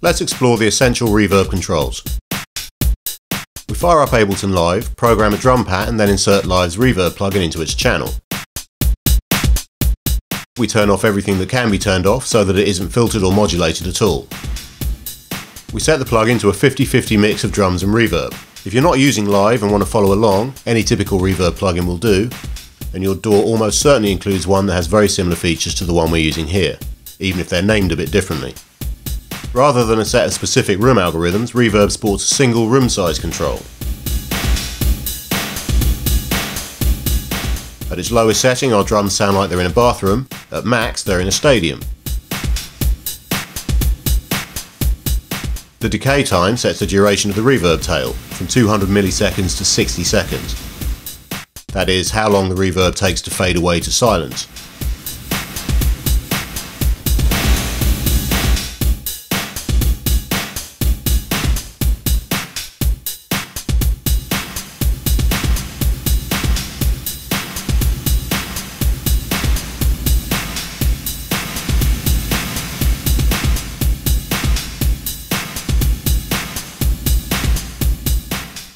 Let's explore the essential reverb controls. We fire up Ableton Live, program a drum pat and then insert Live's reverb plugin into its channel. We turn off everything that can be turned off so that it isn't filtered or modulated at all. We set the plugin to a 50-50 mix of drums and reverb. If you're not using Live and want to follow along, any typical reverb plugin will do, and your DAW almost certainly includes one that has very similar features to the one we're using here, even if they're named a bit differently. Rather than a set of specific room algorithms, Reverb sports a single room size control. At its lowest setting, our drums sound like they're in a bathroom. At max, they're in a stadium. The decay time sets the duration of the reverb tail, from 200 milliseconds to 60 seconds. That is, how long the reverb takes to fade away to silence.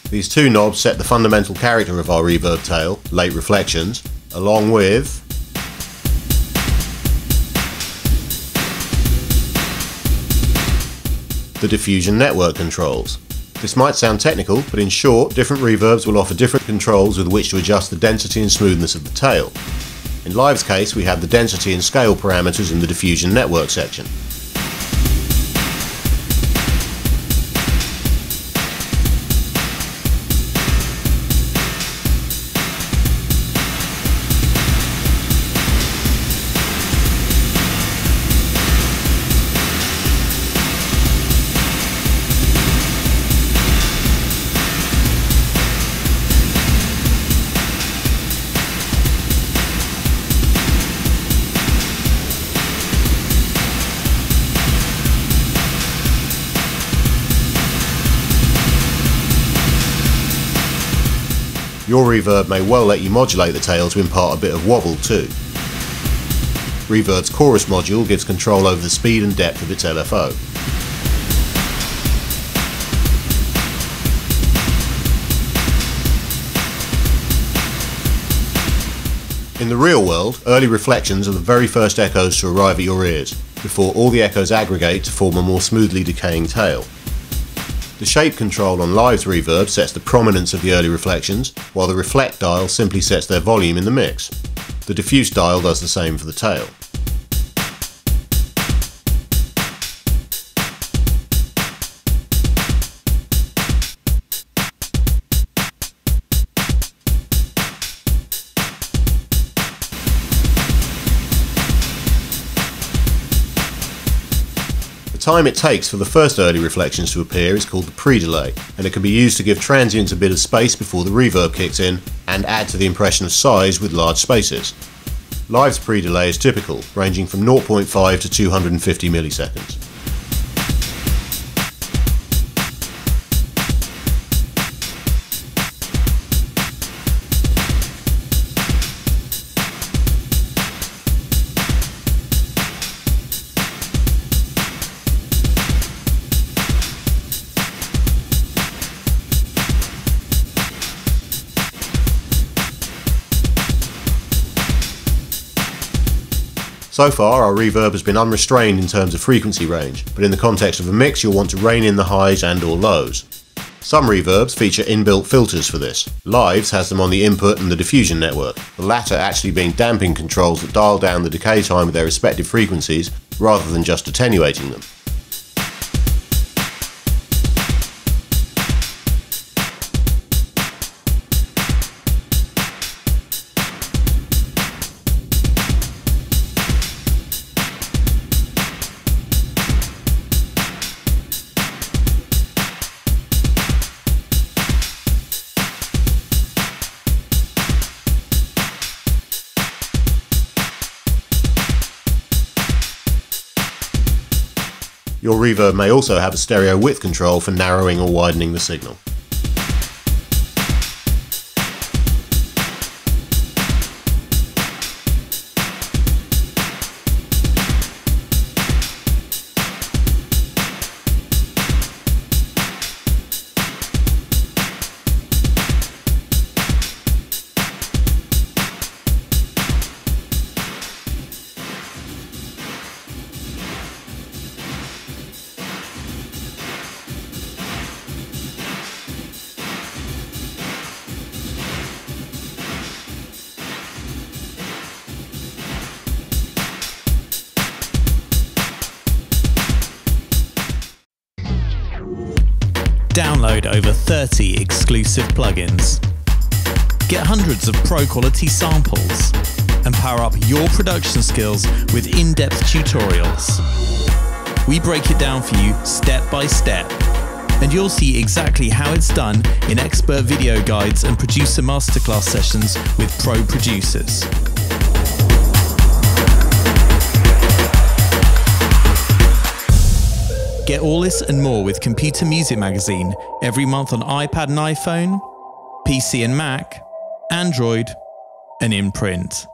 These two knobs set the fundamental character of our reverb tail, late reflections, along with the diffusion network controls. This might sound technical, but in short, different reverbs will offer different controls with which to adjust the density and smoothness of the tail. In Live's case, we have the density and scale parameters in the diffusion network section. Your reverb may well let you modulate the tail to impart a bit of wobble too. Reverb's chorus module gives control over the speed and depth of its LFO. In the real world, early reflections are the very first echoes to arrive at your ears, before all the echoes aggregate to form a more smoothly decaying tail. The shape control on Live's reverb sets the prominence of the early reflections, while the reflect dial simply sets their volume in the mix. The diffuse dial does the same for the tail. The time it takes for the first early reflections to appear is called the pre-delay, and it can be used to give transients a bit of space before the reverb kicks in and add to the impression of size with large spaces. Live's pre-delay is typical, ranging from 0.5 to 250 milliseconds. So far, our reverb has been unrestrained in terms of frequency range, but in the context of a mix you'll want to rein in the highs and or lows. Some reverbs feature inbuilt filters for this. Live's has them on the input and the diffusion network, the latter actually being damping controls that dial down the decay time with their respective frequencies rather than just attenuating them. Your reverb may also have a stereo width control for narrowing or widening the signal. Download over 30 exclusive plugins. Get hundreds of pro-quality samples and power up your production skills with in-depth tutorials. We break it down for you step by step, and you'll see exactly how it's done in expert video guides and producer masterclass sessions with pro producers. Get all this and more with Computer Music Magazine every month on iPad and iPhone, PC and Mac, Android, and in print.